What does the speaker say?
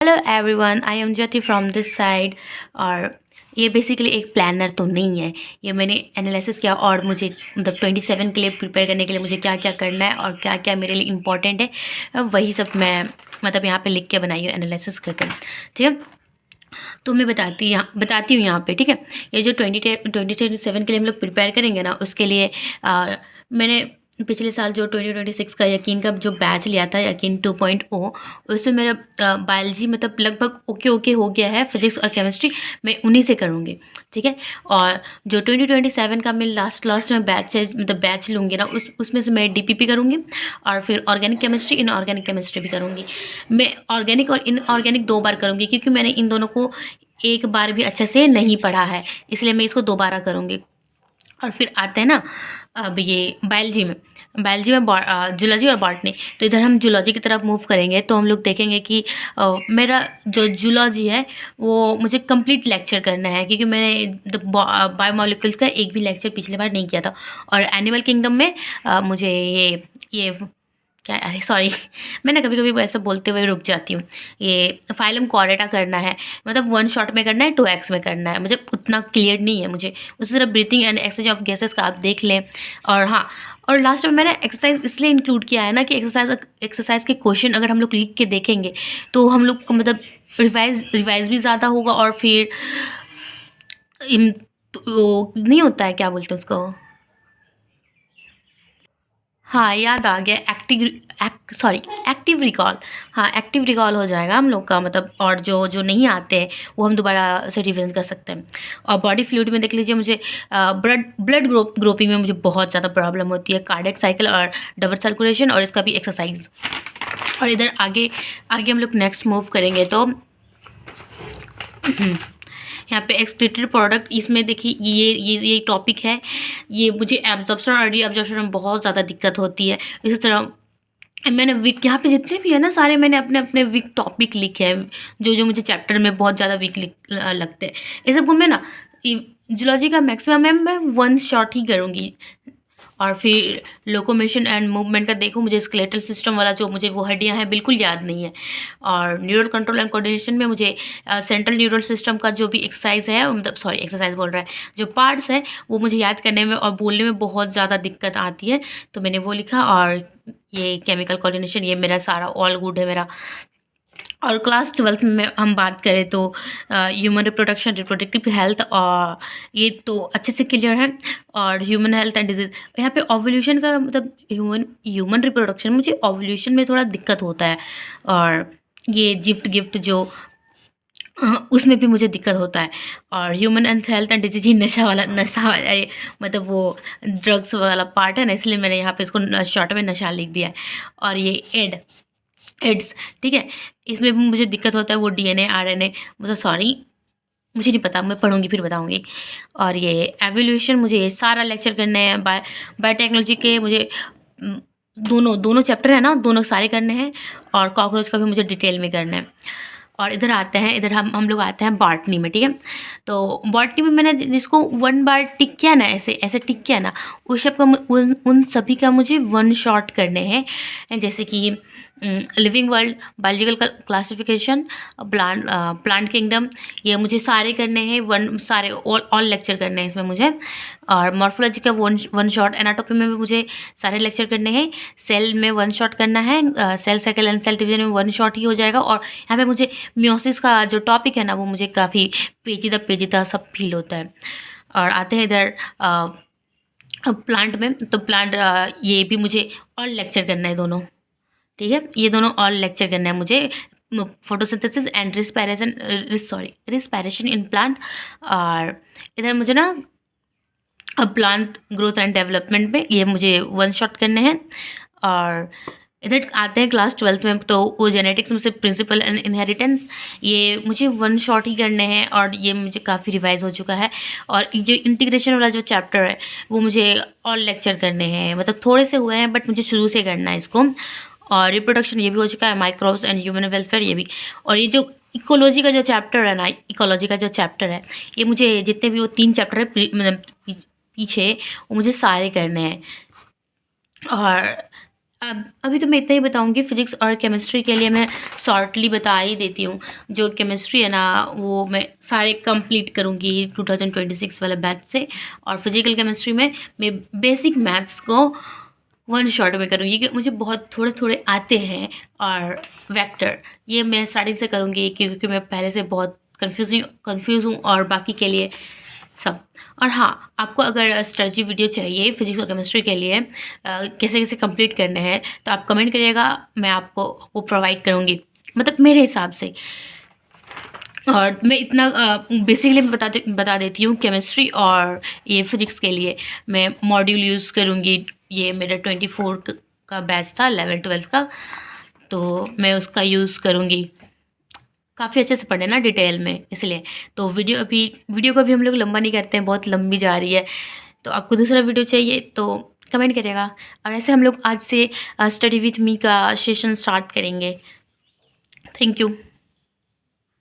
Hello everyone, I am Jyoti from this side. और ये basically एक प्लानर तो नहीं है। ये मैंने एनालिसिस किया और मुझे मतलब 27 के लिए प्रिपेयर करने के लिए मुझे क्या क्या करना है और क्या क्या मेरे लिए इम्पोर्टेंट है, वही सब मैं मतलब यहाँ पे लिख के बनाई हूँ एनालिसिस करके। ठीक है, तो मैं बताती हूँ यहाँ पे। ठीक है, ये जो 2027 के लिए हम लोग प्रिपेयर करेंगे ना, उसके लिए मैंने पिछले साल जो 2026 का यकीन का जो बैच लिया था, यकीन 2.0, उसमें मेरा बायोलॉजी मतलब लगभग ओके ओके हो गया है। फिजिक्स और केमिस्ट्री मैं उन्हीं से करूँगी। ठीक है, और जो 2027 का मैं लास्ट में बैच है मतलब बैच लूँगी ना, उसमें से मैं डीपीपी करूँगी और फिर ऑर्गेनिक केमिस्ट्री इनऑर्गेनिक केमिस्ट्री भी करूँगी। मैं ऑर्गेनिक और इनऑर्गेनिक 2 बार करूँगी, क्योंकि मैंने इन दोनों को एक बार भी अच्छे से नहीं पढ़ा है, इसलिए मैं इसको दोबारा करूँगी। और फिर आते हैं ना अब ये बायोलॉजी में जूलॉजी और बॉटनी। तो इधर हम जूलॉजी की तरफ मूव करेंगे, तो हम लोग देखेंगे कि मेरा जो जूलॉजी है वो मुझे कंप्लीट लेक्चर करना है, क्योंकि मैंने बायोमोलिक्यूल्स का एक भी लेक्चर पिछली बार नहीं किया था। और एनिमल किंगडम में मुझे ये क्या, अरे सॉरी मैं ना कभी कभी ऐसा बोलते हुए रुक जाती हूँ। ये फाइलम कॉर्डेटा करना है, मतलब 1 शॉट में करना है, 2x में करना है। मुझे उतना क्लियर नहीं है, मुझे उसी तरह breathing and exchange of gases का आप देख लें। और हाँ, और लास्ट में मैंने एक्सरसाइज इसलिए इंक्लूड किया है ना कि एक्सरसाइज के क्वेश्चन अगर हम लोग लिख के देखेंगे तो हम लोग को मतलब रिवाइज भी ज़्यादा होगा। और फिर वो नहीं होता है, क्या बोलते हैं उसको, हाँ याद आ गया, एक्टिव रिकॉल। हाँ, एक्टिव रिकॉल हो जाएगा हम लोग का मतलब। और जो जो नहीं आते हैं वो हम दोबारा से रिविजन कर सकते हैं। और बॉडी फ्लूइड में देख लीजिए, मुझे ब्लड ग्रुपिंग में मुझे बहुत ज़्यादा प्रॉब्लम होती है, कार्डियक साइकिल और डबल सर्कुलेशन और इसका भी एक्सरसाइज। और इधर आगे आगे हम लोग नेक्स्ट मूव करेंगे तो यहाँ पे एक्सक्रीटेड प्रोडक्ट, इसमें देखिए ये टॉपिक है। ये मुझे एब्जॉर्प्शन और रीअब्जॉर्प्शन में बहुत ज़्यादा दिक्कत होती है। इसी तरह मैंने वीक यहाँ पे जितने भी है ना सारे, मैंने अपने अपने वीक टॉपिक लिखे हैं, जो जो मुझे चैप्टर में बहुत ज़्यादा वीक लगते हैं। ये सब को मैं ना जूलॉजी का मैक्सिमम मैं 1 शॉट ही करूँगी। और फिर लोकोमोशन एंड मूवमेंट का देखो, मुझे स्केलेटल सिस्टम वाला जो मुझे वो हड्डियां हैं बिल्कुल याद नहीं है। और न्यूरल कंट्रोल एंड कोऑर्डिनेशन में मुझे सेंट्रल न्यूरल सिस्टम का जो भी एक्सरसाइज है, मतलब सॉरी एक्सरसाइज बोल रहा है, जो पार्ट्स है वो मुझे याद करने में और बोलने में बहुत ज़्यादा दिक्कत आती है, तो मैंने वो लिखा। और ये केमिकल कोऑर्डिनेशन, ये मेरा सारा ऑल गुड है मेरा। और क्लास 12th में हम बात करें तो ह्यूमन रिप्रोडक्शन, रिप्रोडक्टिव हेल्थ, और ये तो अच्छे से क्लियर है। और ह्यूमन हेल्थ एंड डिजीज, यहाँ पे ओवल्यूशन का मतलब ह्यूमन रिप्रोडक्शन, मुझे ओवल्यूशन में थोड़ा दिक्कत होता है। और ये गिफ्ट जो उसमें भी मुझे दिक्कत होता है। और human and health and disease ही नशा वाला मतलब वो ड्रग्स वाला पार्ट है ना, इसलिए मैंने यहाँ पे इसको शॉर्ट में नशा लिख दिया है। और ये एड्स, ठीक है, इसमें भी मुझे दिक्कत होता है, वो डीएनए आरएनए, मतलब सॉरी मुझे नहीं पता, मैं पढ़ूंगी फिर बताऊंगी। और ये एवोल्यूशन, मुझे ये सारा लेक्चर करने हैं। बायोटेक्नोलॉजी के मुझे दोनों चैप्टर है ना, दोनों सारे करने हैं। और कॉकरोच का भी मुझे डिटेल में करना है। और इधर आते हैं, इधर हम लोग आते हैं बॉटनी में। ठीक है, तो बॉटनी में मैंने जिसको 1 बार टिक किया ना, ऐसे ऐसे टिक किया ना, उस सब का उन सभी का मुझे 1 शॉट करने हैं। जैसे कि living world, biological classification, plant kingdom, ये मुझे सारे करने हैं, सारे ऑल लेक्चर करने हैं इसमें मुझे। और मॉर्फोलॉजी का 1 शॉट, एनाटॉमी में भी मुझे सारे लेक्चर करने हैं। सेल में 1 शॉट करना है, cell cycle and cell division में 1 शॉट ही हो जाएगा। और यहाँ पे मुझे म्योसिस का जो टॉपिक है ना, वो मुझे काफ़ी पेचीदा सब फील होता है। और आते हैं इधर प्लांट में, तो प्लांट ये भी मुझे ऑल लेक्चर करना है दोनों। ठीक है, ये दोनों ऑल लेक्चर करना है मुझे, photosynthesis and respiration in plant. और इधर मुझे ना अब प्लांट ग्रोथ एंड डेवलपमेंट में ये मुझे 1 शॉट करने हैं। और इधर आते हैं क्लास 12th में, तो वो जेनेटिक्स में से प्रिंसिपल एंड इनहेरिटेंस, ये मुझे 1 शॉट ही करने हैं। और ये मुझे काफ़ी रिवाइज हो चुका है। और जो इंटीग्रेशन वाला जो चैप्टर है वो मुझे ऑल लेक्चर करने हैं, मतलब थोड़े से हुए हैं बट मुझे शुरू से करना है इसको। और रिप्रोडक्शन ये भी हो चुका है, माइक्रोब्स एंड ह्यूमन वेलफेयर ये भी। और ये जो इकोलॉजी का जो चैप्टर है ना, इकोलॉजी का जो चैप्टर है, ये मुझे जितने भी वो 3 चैप्टर है मतलब पीछे, वो मुझे सारे करने हैं। और अब अभी तो मैं इतना ही बताऊंगी। फिजिक्स और केमिस्ट्री के लिए मैं शॉर्टली बता ही देती हूँ। जो केमिस्ट्री है ना, वो मैं सारे कंप्लीट करूँगी 2026 वाले बैच से, और फिजिकल केमिस्ट्री में मैं बेसिक मैथ्स को वन शॉट में करूँगी, क्योंकि मुझे बहुत थोड़े थोड़े आते हैं। और वेक्टर ये मैं स्टार्टिंग से करूँगी, क्योंकि मैं पहले से बहुत कंफ्यूज हूँ, और बाकी के लिए सब। और हाँ, आपको अगर स्ट्रेटजी वीडियो चाहिए फिजिक्स और केमिस्ट्री के लिए कैसे कैसे कंप्लीट करने हैं, तो आप कमेंट करिएगा, मैं आपको वो प्रोवाइड करूँगी, मतलब मेरे हिसाब से। और मैं इतना बेसिकली मैं बता देती हूँ। केमिस्ट्री और ये फिजिक्स के लिए मैं मॉड्यूल यूज़ करूँगी। ये मेरा 24 का बैच था, 11-12 का, तो मैं उसका यूज़ करूँगी। काफ़ी अच्छे से पढ़े ना डिटेल में, इसलिए। तो वीडियो को भी हम लोग लंबा नहीं करते हैं, बहुत लंबी जा रही है। तो आपको दूसरा वीडियो चाहिए तो कमेंट करिएगा। और ऐसे हम लोग आज से स्टडी विथ मी का सेशन स्टार्ट करेंगे। Thank you.